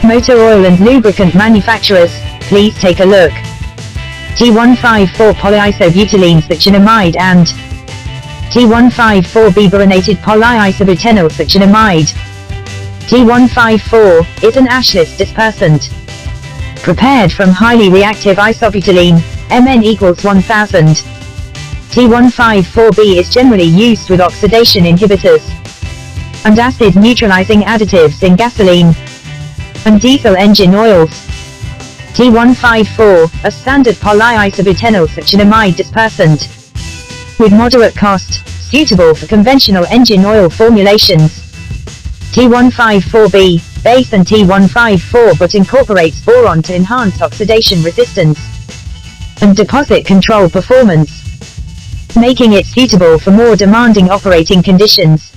motor oil and lubricant manufacturers, please take a look. T154 polyisobutylene succinimide and T154B boronated polyisobutenyl succinimide. T154 is an ashless dispersant prepared from highly reactive isobutylene, Mn equals 1000. T154B is generally used with oxidation inhibitors and acid neutralizing additives in gasoline and diesel engine oils. T154, a standard polyisobutenyl succinimide dispersant with moderate cost, suitable for conventional engine oil formulations. T154B, base and T154 but incorporates boron to enhance oxidation resistance and deposit control performance, making it suitable for more demanding operating conditions.